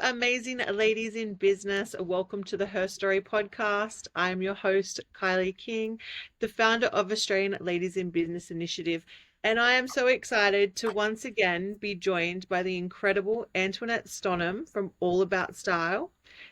amazing ladies in business. Welcome to the HerStory podcast. I'm your host, Kylie King, the founder of Australian Ladies in Business Initiative. And I am so excited to once again be joined by the incredible Antoinette Stonham from All About Style.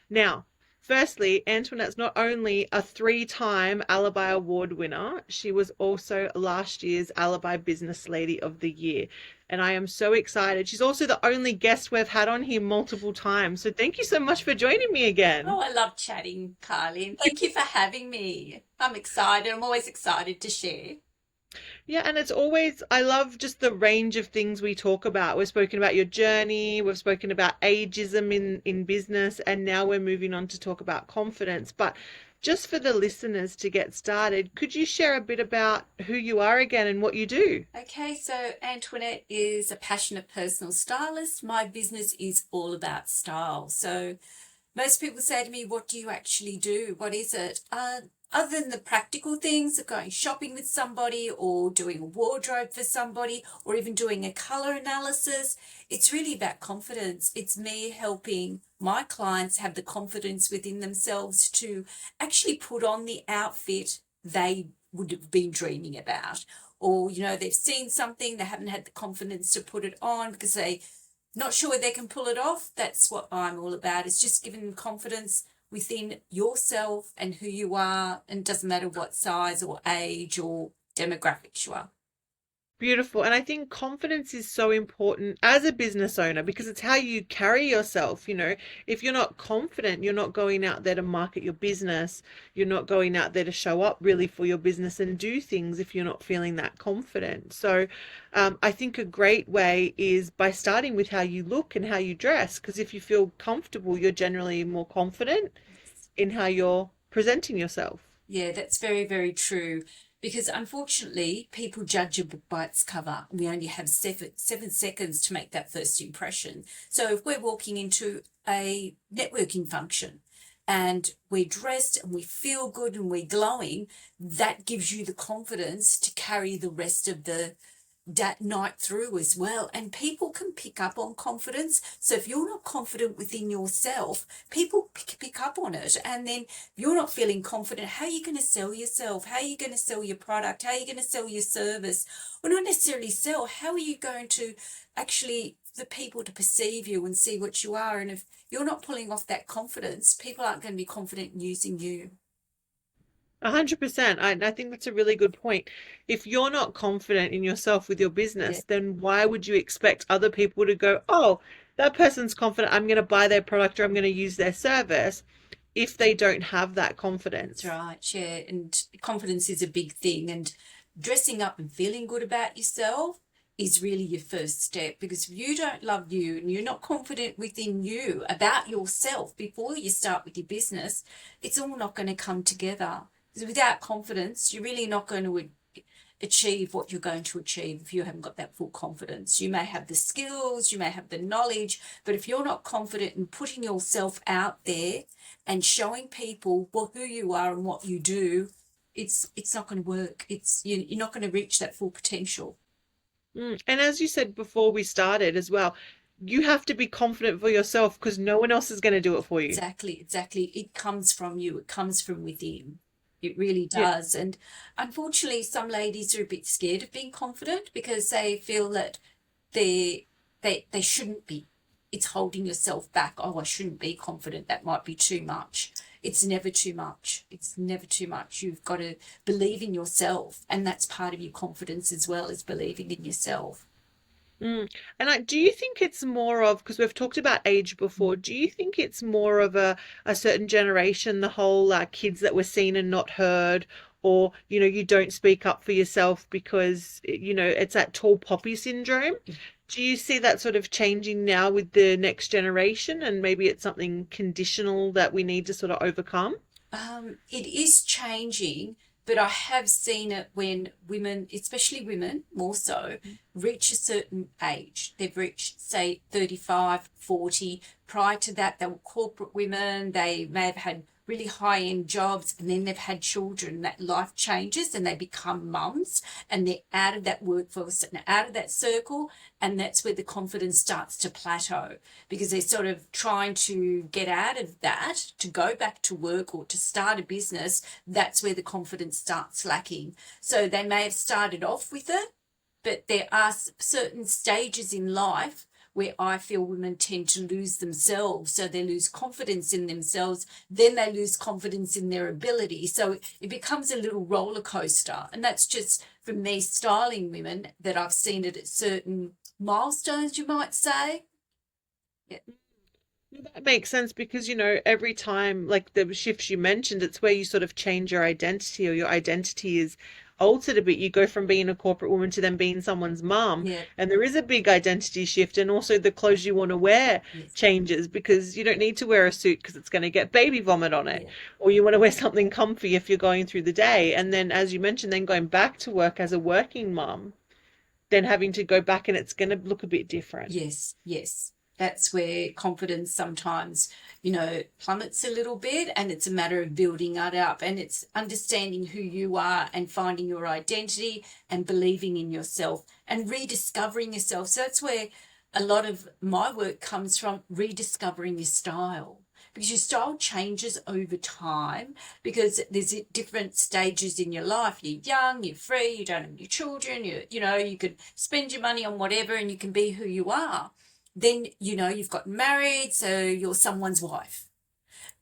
Now, firstly, Antoinette's not only a three-time ALIBI award winner, she was also last year's ALIBI Business Lady of the Year. And I am so excited. She's also the only guest we've had on here multiple times. So thank you so much for joining me again. Oh, I love chatting, Kylie, and thank you for having me. I'm excited. I'm always excited to share. Yeah, and it's always, I love just the range of things we talk about. We've spoken about your journey, we've spoken about ageism in business, and now we're moving on to talk about confidence. But just for the listeners to get started, could you share a bit about who you are again and what you do? Okay, so Antoinette is a passionate personal stylist. My business is all about style. So most people say to me, what do you actually do? What is it? Other than the practical things of going shopping with somebody or doing a wardrobe for somebody or even doing a color analysis, it's really about confidence. It's me helping my clients have the confidence within themselves to actually put on the outfit they would have been dreaming about. Or, they've seen something, they haven't had the confidence to put it on because they not sure they can pull it off. That's what I'm all about. It's just giving them confidence within yourself and who you are, and it doesn't matter what size or age or demographics you are. Beautiful. And I think confidence is so important as a business owner because it's how you carry yourself. If you're not confident, you're not going out there to market your business. You're not going out there to show up really for your business and do things if you're not feeling that confident. So I think a great way is by starting with how you look and how you dress, because if you feel comfortable, you're generally more confident in how you're presenting yourself. Yeah, that's very, very true. Because unfortunately, people judge a book by its cover. We only have 7 seconds to make that first impression. So if we're walking into a networking function and we're dressed and we feel good and we're glowing, that gives you the confidence to carry the rest of the that night through as well. And people can pick up on confidence. So if you're not confident within yourself, people pick up on it. And then you're not feeling confident. How are you going to sell yourself? How are you going to sell your product? How are you going to sell your service? Or not necessarily sell. How are you going to actually the people to perceive you and see what you are? And if you're not pulling off that confidence, people aren't going to be confident in using you. 100%. I think that's a really good point. If you're not confident in yourself with your Yeah. business, then why would you expect other people to go, oh, that person's confident, I'm going to buy their product or I'm going to use their service if they don't have that That's confidence? right, yeah. And confidence is a big thing. And dressing up and feeling good about yourself is really your first step, because if you don't love you and you're not confident within you about yourself before you start with your business, it's all not going to come together. Because without confidence, you're really not going to achieve what you're going to achieve if you haven't got that full confidence. You may have the skills, you may have the knowledge, but if you're not confident in putting yourself out there and showing people who you are and what you do, it's not going to work. You're not going to reach that full potential. And as you said before we started as well, you have to be confident for yourself because no one else is going to do it for you. Exactly. It comes from you. It comes from within. It really Yeah. does. And unfortunately, some ladies are a bit scared of being confident because they feel that they shouldn't be. It's holding yourself back. Oh, I shouldn't be confident. That might be too much. It's never too much. It's never too much. You've got to believe in yourself. And that's part of your confidence as well, as believing in yourself. And do you think it's more of, because we've talked about age before, do you think it's more of a certain generation, the whole kids that were seen and not heard, or, you don't speak up for yourself because, it's that tall poppy syndrome? Do you see that sort of changing now with the next generation, and maybe it's something conditional that we need to sort of overcome? It is changing, but I have seen it when women, especially women more so, reach a certain age. They've reached, say, 35, 40. Prior to that, they were corporate women. They may have had really high-end jobs, and then they've had children, that life changes and they become mums, and they're out of that workforce and out of that circle, and that's where the confidence starts to plateau, because they're sort of trying to get out of that to go back to work or to start a business. That's where the confidence starts lacking. So they may have started off with it, but there are certain stages in life where I feel women tend to lose themselves. So they lose confidence in themselves, then they lose confidence in their ability. So it becomes a little roller coaster. And that's just from me styling women, that I've seen it at certain milestones, you might say. Yeah. That makes sense because, every time, like the shifts you mentioned, it's where you sort of change your identity, or your identity is altered a bit. You go from being a corporate woman to then being someone's mum. Yeah. And there is a big identity shift. And also the clothes you want to wear Yes. changes, because you don't need to wear a suit because it's going to get baby vomit on it. Yeah. Or you want to wear something comfy if you're going through the day. And then, as you mentioned, then going back to work as a working mum, then having to go back and it's going to look a bit different. Yes, yes. That's where confidence sometimes, plummets a little bit, and it's a matter of building it up, and it's understanding who you are and finding your identity and believing in yourself and rediscovering yourself. So that's where a lot of my work comes from, rediscovering your style. Because your style changes over time, because there's different stages in your life. You're young, you're free, you don't have any children, you could spend your money on whatever and you can be who you are. Then, you've got married, so you're someone's wife.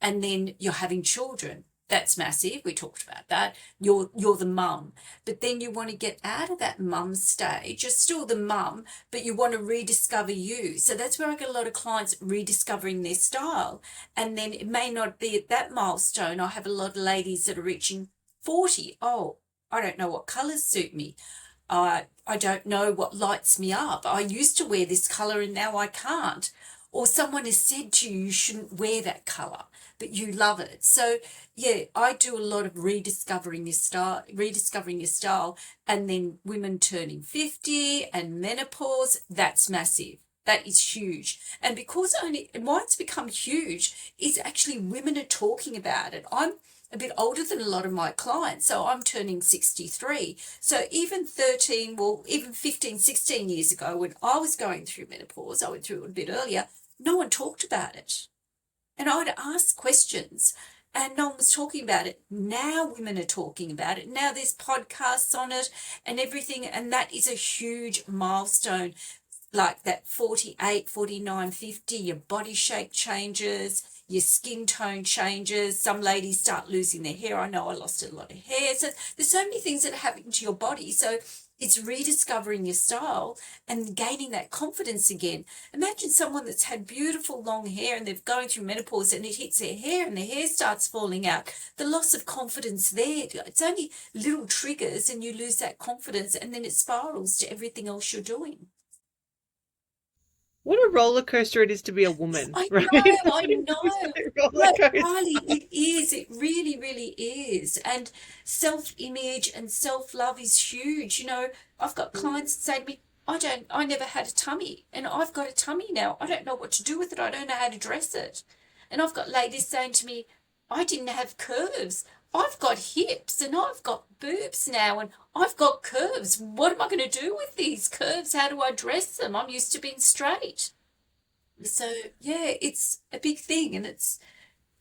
And then you're having children. That's massive. We talked about that. You're the mum. But then you want to get out of that mum stage. You're still the mum, but you want to rediscover you. So that's where I get a lot of clients rediscovering their style. And then it may not be at that milestone. I have a lot of ladies that are reaching 40. Oh, I don't know what colours suit me. I don't know what lights me up. I used to wear this colour and now I can't. Or someone has said to you, you shouldn't wear that colour, but you love it. So, yeah, I do a lot of rediscovering your style, and then women turning 50 and menopause, that's massive. That is huge. And because why it's become huge is actually women are talking about it. I'm a bit older than a lot of my clients, so I'm turning 63. So even 15, 16 years ago, when I was going through menopause, I went through it a bit earlier, no one talked about it. And I would ask questions and no one was talking about it. Now women are talking about it. Now there's podcasts on it and everything, and that is a huge milestone. Like that 48, 49, 50, your body shape changes, your skin tone changes. Some ladies start losing their hair. I know I lost a lot of hair. So there's so many things that are happening to your body. So it's rediscovering your style and gaining that confidence again. Imagine someone that's had beautiful long hair and they're going through menopause and it hits their hair and their hair starts falling out. The loss of confidence there. It's only little triggers and you lose that confidence, and then it spirals to everything else you're doing. What a roller coaster it is to be a woman, I right? know, I know. Roller No, coaster. Kylie, it is. It really, really is. And self-image and self-love is huge. I've got clients that say to me, I never had a tummy, and I've got a tummy now. I don't know what to do with it. I don't know how to dress it. And I've got ladies saying to me, I didn't have curves. I've got hips and I've got boobs now and I've got curves. What am I going to do with these curves? How do I dress them? I'm used to being straight. So, yeah, it's a big thing, and it's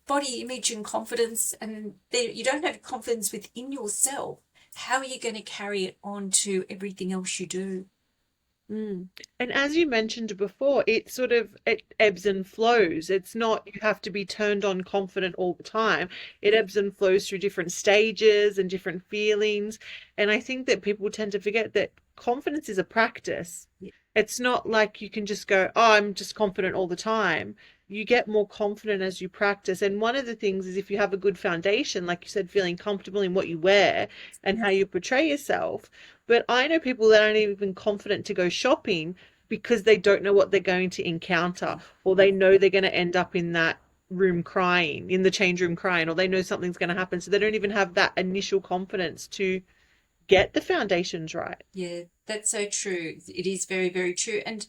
body image and confidence, and you don't have confidence within yourself. How are you going to carry it on to everything else you do? Mm. And as you mentioned before, it ebbs and flows. It's not you have to be turned on confident all the time. It ebbs and flows through different stages and different feelings. And I think that people tend to forget that confidence is a practice. Yeah. It's not like you can just go, oh, I'm just confident all the time. You get more confident as you practice. And one of the things is if you have a good foundation, like you said, feeling comfortable in what you wear and how you portray yourself. But I know people that aren't even confident to go shopping because they don't know what they're going to encounter, or they know they're going to end up in that room crying, in the change room crying, or they know something's going to happen. So they don't even have that initial confidence to get the foundations right. Yeah, that's so true. It is very, very true. And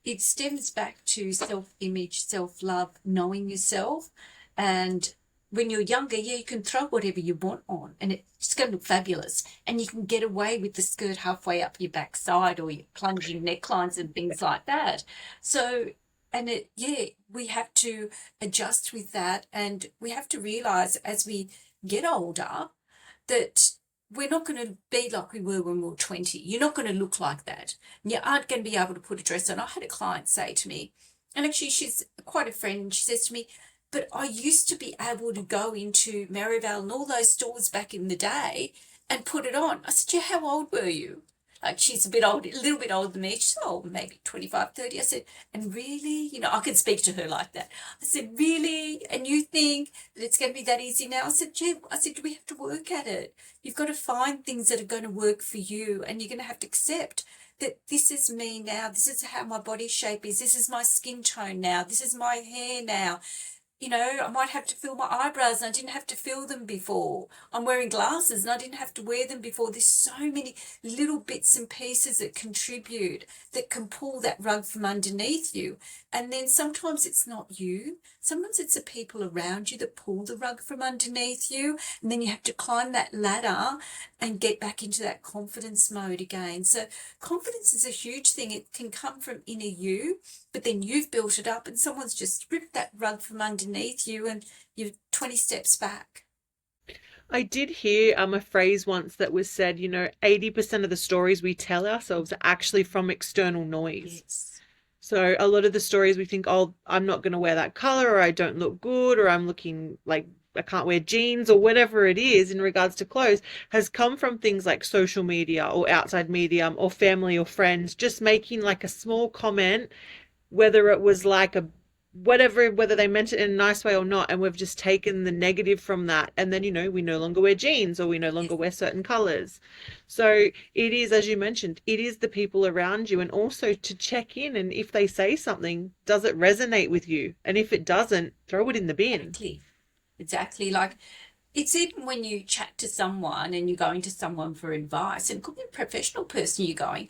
it stems back to self-image, self-love, knowing yourself. And when you're younger, yeah, you can throw whatever you want on and it's going to look fabulous. And you can get away with the skirt halfway up your backside or your plunging necklines and things like that. So, and we have to adjust with that. And we have to realize as we get older that we're not going to be like we were when we were 20. You're not going to look like that. You aren't going to be able to put a dress on. I had a client say to me, and actually she's quite a friend, and she says to me, but I used to be able to go into Maryvale and all those stores back in the day and put it on. I said, yeah, how old were you? Like, she's a little bit older than me. She said, oh, maybe 25, 30. I said, and really? I can speak to her like that. I said, really? And you think that it's going to be that easy now? I said, yeah. I said, we have to work at it. You've got to find things that are going to work for you, and you're going to have to accept that this is me now. This is how my body shape is. This is my skin tone now. This is my hair now. I might have to fill my eyebrows and I didn't have to fill them before. I'm wearing glasses and I didn't have to wear them before. There's so many little bits and pieces that contribute, that can pull that rug from underneath you. And then sometimes it's not you. Sometimes it's the people around you that pull the rug from underneath you. And then you have to climb that ladder and get back into that confidence mode again. So confidence is a huge thing. It can come from inner you, but then you've built it up and someone's just ripped that rug from underneath you and you're 20 steps back. I did hear a phrase once that was said, 80% of the stories we tell ourselves are actually from external noise. Yes. So a lot of the stories we think, oh, I'm not going to wear that color, or I don't look good, or I'm looking like I can't wear jeans, or whatever it is in regards to clothes, has come from things like social media or outside media or family or friends just making like a small comment, whether it was like a whether they meant it in a nice way or not, and we've just taken the negative from that, and then we no longer wear jeans, or we no longer wear certain colors. So it is, as you mentioned, it is the people around you, and also to check in, and if they say something, does it resonate with you? And if it doesn't, throw it in the bin. Exactly. Like, it's even when you chat to someone and you're going to someone for advice, and it could be a professional person you're going,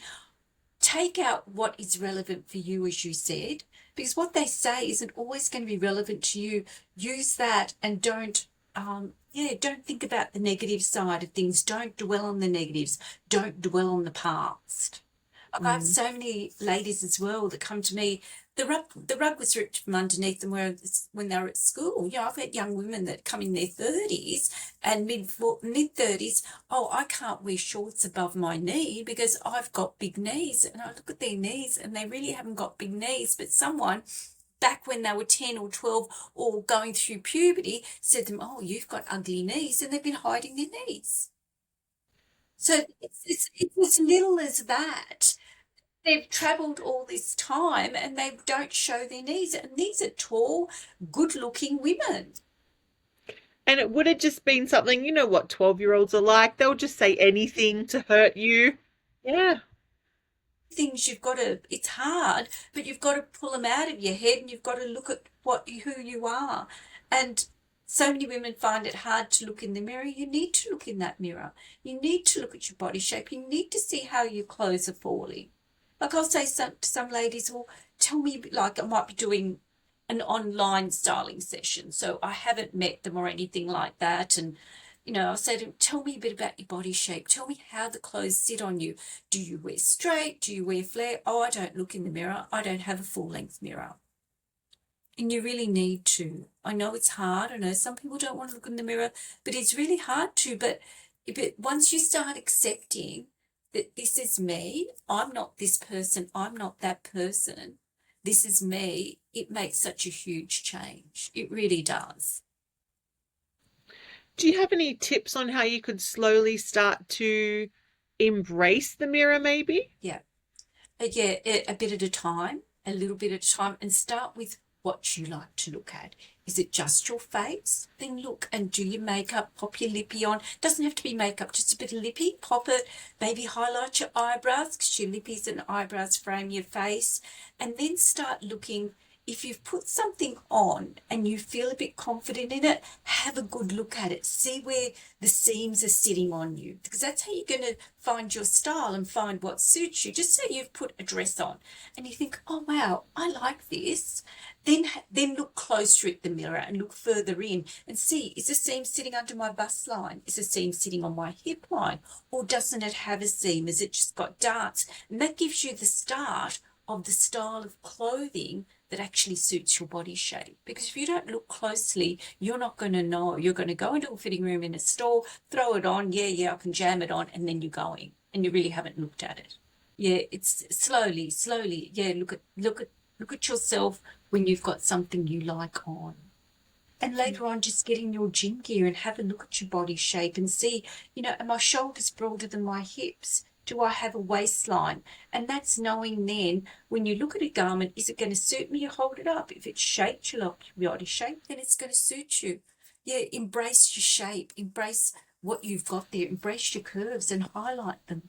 take out what is relevant for you, as you said, because what they say isn't always going to be relevant to you. Use that and don't think about the negative side of things. Don't dwell on the negatives. Don't dwell on the past. Like, I have so many ladies as well that come to me. The rug was ripped from underneath them when they were at school. I've had young women that come in their 30s and mid-30s. Oh, I can't wear shorts above my knee because I've got big knees. And I look at their knees and they really haven't got big knees. But someone back when they were 10 or 12 or going through puberty said to them, oh, you've got ugly knees, and they've been hiding their knees. So it's as little as that. They've travelled all this time and they don't show their knees. And these are tall, good-looking women. And it would have just been something, what 12-year-olds are like. They'll just say anything to hurt you. Yeah. Things it's hard, but you've got to pull them out of your head and you've got to look at who you are. And so many women find it hard to look in the mirror. You need to look in that mirror. You need to look at your body shape. You need to see how your clothes are falling. Like, I'll say to some ladies, well, tell me, like, I might be doing an online styling session, so I haven't met them or anything like that. And, I'll say to them, tell me a bit about your body shape. Tell me how the clothes sit on you. Do you wear straight? Do you wear flare? Oh, I don't look in the mirror. I don't have a full-length mirror. And you really need to. I know it's hard. I know some people don't want to look in the mirror, but it's really hard to. But once you start accepting that this is me, I'm not this person, I'm not that person, this is me, it makes such a huge change. It really does. Do you have any tips on how you could slowly start to embrace the mirror, maybe? Yeah. A bit at a time, a little bit at a time, and start with what you like to look at. Is it just your face? Then look and do your makeup, pop your lippy on. Doesn't have to be makeup, just a bit of lippy, pop it, maybe highlight your eyebrows because your lippies and eyebrows frame your face, and then start looking if you've put something on and you feel a bit confident in it, have a good look at it. See where the seams are sitting on you, because that's how you're going to find your style and find what suits you. Just say you've put a dress on and you think, oh, wow, I like this. Then look closer at the mirror and look further in and see, is the seam sitting under my bust line? Is the seam sitting on my hip line? Or doesn't it have a seam? Has it just got darts? And that gives you the start of the style of clothing that actually suits your body shape. Because if you don't look closely, you're not going to know. You're going to go into a fitting room in a store, throw it on, I can jam it on, and then you're going, and you really haven't looked at it. Yeah, it's slowly. Yeah, look at yourself when you've got something you like on. And later on, just get in your gym gear and have a look at your body shape and see, are my shoulders broader than my hips? Do I have a waistline? And that's knowing then, when you look at a garment, is it going to suit me? You hold it up. If it's shaped, you like your body shape, then it's going to suit you. Yeah, embrace your shape. Embrace what you've got there. Embrace your curves and highlight them.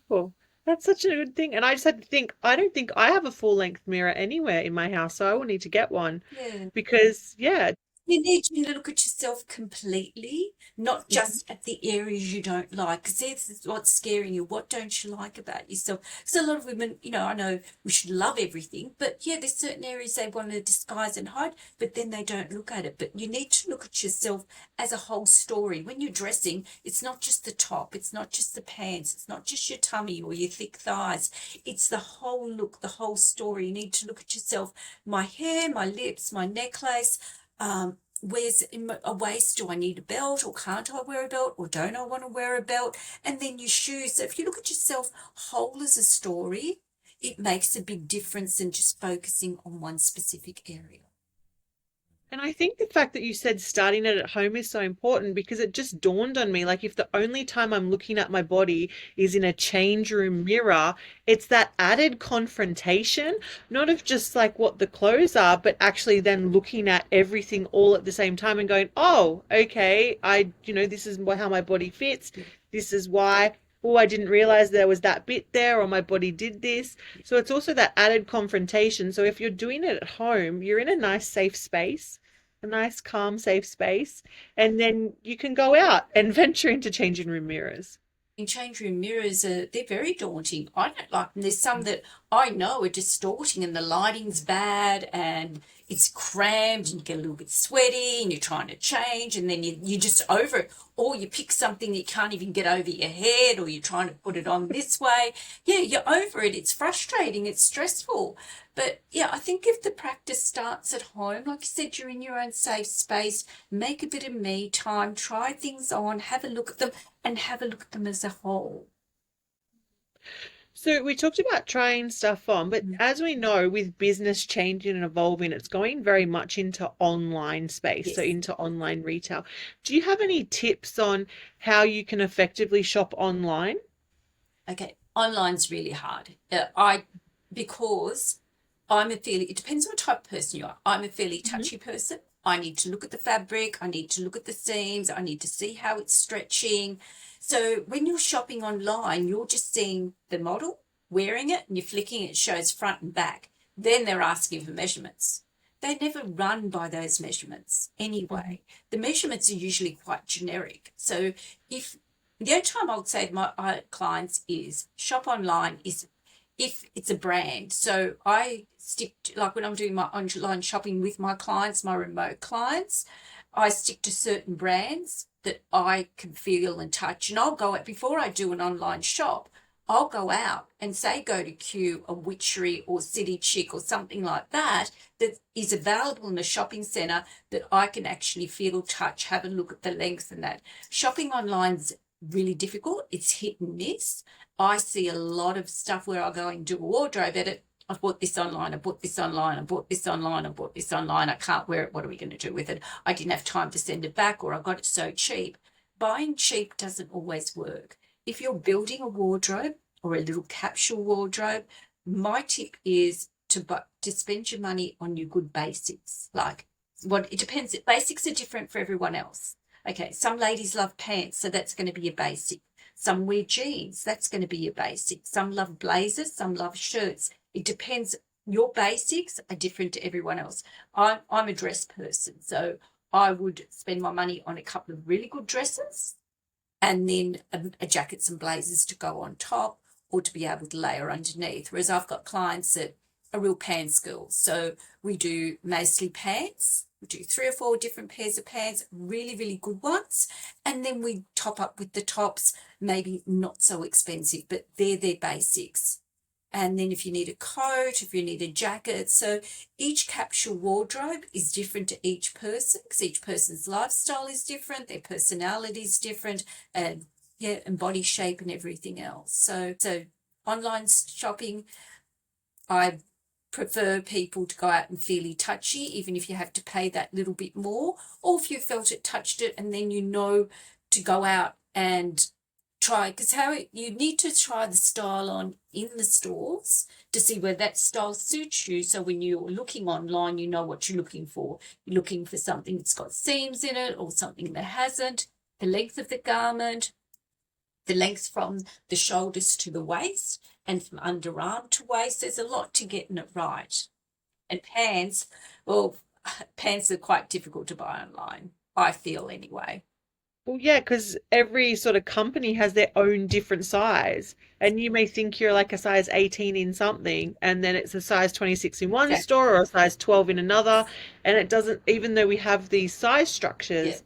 Cool. That's such a good thing. And I just had to think, I don't think I have a full length mirror anywhere in my house, so I will need to get one Yeah. because, yeah. You need to look at yourself completely, not just at the areas you don't like, because that's what's scaring you. What don't you like about yourself? Because a lot of women, I know we should love everything, but yeah, there's certain areas they want to disguise and hide, but then they don't look at it. But you need to look at yourself as a whole story. When you're dressing, it's not just the top, it's not just the pants, it's not just your tummy or your thick thighs. It's the whole look, the whole story. You need to look at yourself. My hair, my lips, my necklace, where's a waist? Do I need a belt, or can't I wear a belt, or don't I want to wear a belt? And then your shoes. So if you look at yourself whole as a story, it makes a big difference than just focusing on one specific area. And I think the fact that you said starting it at home is so important because it just dawned on me, like if the only time I'm looking at my body is in a change room mirror, it's that added confrontation, not of just like what the clothes are, but actually then looking at everything all at the same time and going, oh, okay, this is how my body fits. This is why. Oh, I didn't realize there was that bit there, or my body did this. So it's also that added confrontation. So if you're doing it at home, you're in a nice, safe space, a nice, calm, safe space, and then you can go out and venture into changing room mirrors. In change room mirrors, they're very daunting. I don't like them. There's some that I know are distorting and the lighting's bad and it's crammed and you get a little bit sweaty and you're trying to change and then you're just over it. Or you pick something that you can't even get over your head, or you're trying to put it on this way. Yeah, you're over it. It's frustrating. It's stressful. But yeah, I think if the practice starts at home, like you said, you're in your own safe space, make a bit of me time, try things on, have a look at them, and have a look at them as a whole. So we talked about trying stuff on, but as we know, with business changing and evolving, it's going very much into online space, so Yes. into online retail. Do you have any tips on how you can effectively shop online? Okay, online's really hard. Because it depends on what type of person you are. I'm a fairly touchy person. I need to look at the fabric. I need to look at the seams. I need to see how it's stretching. So when you're shopping online, you're just seeing the model wearing it and you're flicking it, shows front and back. Then they're asking for measurements. They never run by those measurements anyway. The measurements are usually quite generic. So if the only time I would say to my clients is shop online is if it's a brand. So I stick to, like when I'm doing my online shopping with my clients, my remote clients, I stick to certain brands that I can feel and touch. And I'll go out, before I do an online shop, I'll go out and say go to Q or Witchery or City Chic or something like that is available in a shopping centre that I can actually feel, touch, have a look at the length and that. Shopping online's really difficult. It's hit and miss. I see a lot of stuff where I go and do a wardrobe edit. I bought this online, I bought this online, I bought this online, I bought this online. I can't wear it. What are we going to do with it? I didn't have time to send it back, or I got it so cheap. Buying cheap doesn't always work. If you're building a wardrobe or a little capsule wardrobe, my tip is to spend your money on your good basics. Like it depends. Basics are different for everyone else. Okay, some ladies love pants, so that's going to be a basic. Some wear jeans, that's going to be a basic. Some love blazers, some love shirts. It depends your basics are different to everyone else. I'm a dress person, so I would spend my money on a couple of really good dresses and then a jackets and blazers to go on top or to be able to layer underneath. Whereas I've got clients that are real pants girls. So we do mostly pants. We do 3 or 4 different pairs of pants, really, really good ones. And then we top up with the tops, maybe not so expensive, but they're their basics. And then if you need a coat, if you need a jacket. So each capsule wardrobe is different to each person because each person's lifestyle is different, their personality is different, and body shape and everything else. So online shopping, I prefer people to go out and feel touchy, even if you have to pay that little bit more, or if you felt it, touched it, and then to go out and try, because you need to try the style on in the stores to see where that style suits you. So when you're looking online, you know what you're looking for. You're looking for something that's got seams in it or something that hasn't, the length of the garment, the length from the shoulders to the waist and from underarm to waist. There's a lot to getting it right. And pants, well, pants are quite difficult to buy online, I feel anyway. Well, yeah, because every sort of company has their own different size. And you may think you're like a size 18 in something, and then it's a size 26 in one Yeah. store or a size 12 in another. And it doesn't, even though we have these size structures, Yeah.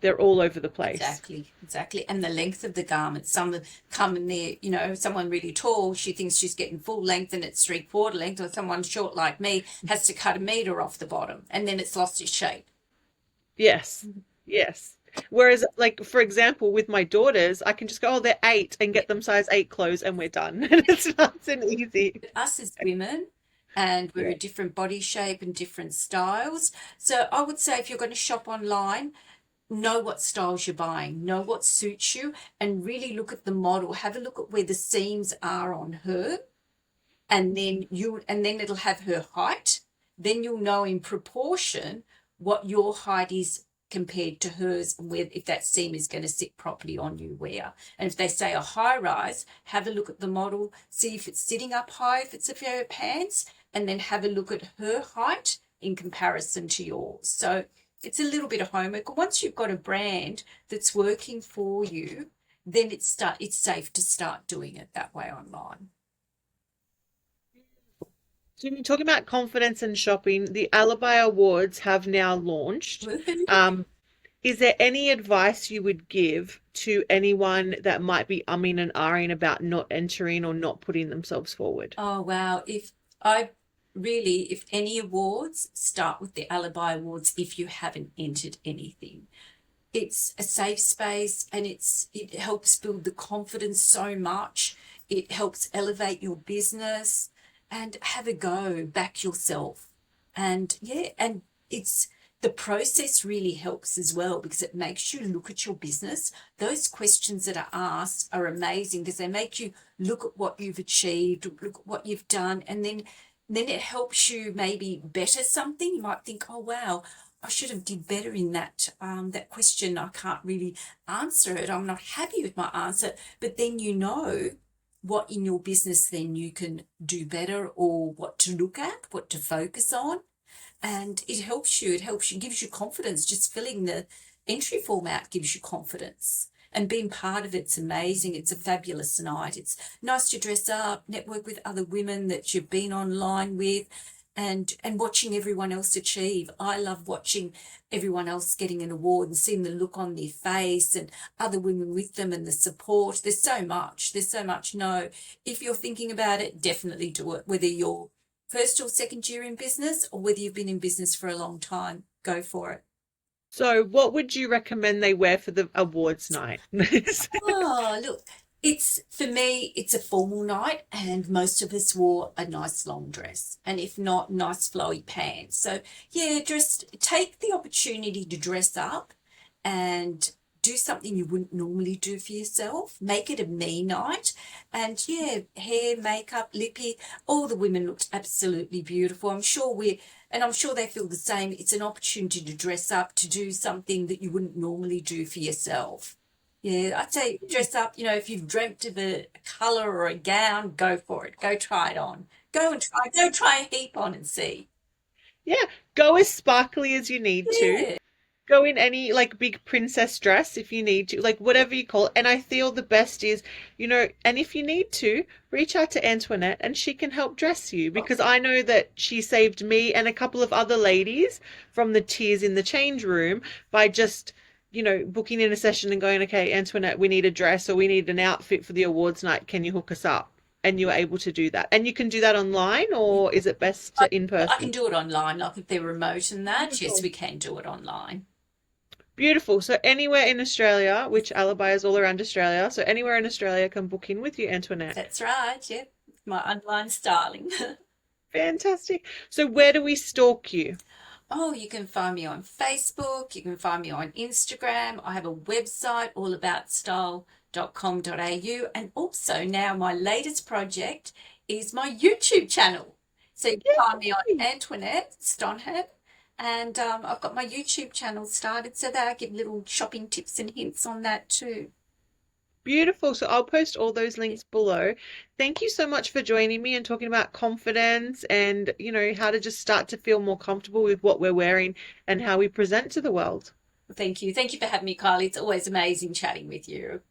they're all over the place. Exactly. And the length of the garment. Some come in there, someone really tall, she thinks she's getting full length and it's 3/4 length, or someone short like me has to cut a meter off the bottom and then it's lost its shape. Yes. Yes. Whereas, like, for example, with my daughters, I can just go, oh, they're 8 and get them size 8 clothes and we're done. And it's nice and easy. But us as women, and we're a different body shape and different styles. So I would say if you're going to shop online, know what styles you're buying, know what suits you, and really look at the model. Have a look at where the seams are on her, and then it'll have her height. Then you'll know in proportion what your height is compared to hers, and if that seam is going to sit properly on you where. And if they say a high rise, have a look at the model, see if it's sitting up high, if it's a pair of pants, and then have a look at her height in comparison to yours. So it's a little bit of homework. Once you've got a brand that's working for you, then it's safe to start doing it that way online. So when you're talking about confidence and shopping, the ALIBI Awards have now launched. Is there any advice you would give to anyone that might be umming and ahhing about not entering or not putting themselves forward? Oh, wow. If any awards, start with the ALIBI Awards if you haven't entered anything. It's a safe space and it helps build the confidence so much. It helps elevate your business and have a go, back yourself. And the process really helps as well because it makes you look at your business. Those questions that are asked are amazing because they make you look at what you've achieved, look at what you've done, and then it helps you maybe better something. You might think, oh, wow, I should have did better in that question. I can't really answer it. I'm not happy with my answer. But then you know what in your business then you can do better or what to look at, what to focus on. And it helps you, gives you confidence. Just filling the entry form out gives you confidence. And being part of it's amazing. It's a fabulous night. It's nice to dress up, network with other women that you've been online with, and watching everyone else achieve. I love watching everyone else getting an award and seeing the look on their face and other women with them and the support. There's so much. No, if you're thinking about it, definitely do it. Whether you're first or second year in business or whether you've been in business for a long time, go for it. So what would you recommend they wear for the awards night? Oh, look, for me, it's a formal night and most of us wore a nice long dress and if not, nice flowy pants. So yeah, just take the opportunity to dress up and do something you wouldn't normally do for yourself. Make it a me night. And yeah, hair, makeup, lippy, all the women looked absolutely beautiful. I'm sure they feel the same. It's an opportunity to dress up, to do something that you wouldn't normally do for yourself. Yeah, I'd say dress up. If you've dreamt of a colour or a gown, go for it. Go try it on. Go try a heap on and see. Yeah, go as sparkly as you need to. Yeah. Go in any like big princess dress if you need to, like whatever you call it. And I feel the best is, and if you need to, reach out to Antoinette and she can help dress you because I know that she saved me and a couple of other ladies from the tears in the change room by just, booking in a session and going, okay, Antoinette, we need a dress or we need an outfit for the awards night. Can you hook us up? And you were able to do that. And you can do that online, or is it best I, in I can person? do it online, like if they're remote and that. Yes, Beautiful. we can do it online. Beautiful. So anywhere in Australia, which Alibi is all around Australia, so anywhere in Australia can book in with you, Antoinette. That's right. Yep. My online styling. Fantastic. So where do we stalk you? Oh, you can find me on Facebook. You can find me on Instagram. I have a website, allaboutstyle.com.au. And also now my latest project is my YouTube channel. So you can find me on Yay! Antoinette Stonham. And I've got my YouTube channel started so that I give little shopping tips and hints on that too. Beautiful. So I'll post all those links below. Thank you so much for joining me and talking about confidence and, how to just start to feel more comfortable with what we're wearing and how we present to the world. Thank you. Thank you for having me, Kylie. It's always amazing chatting with you.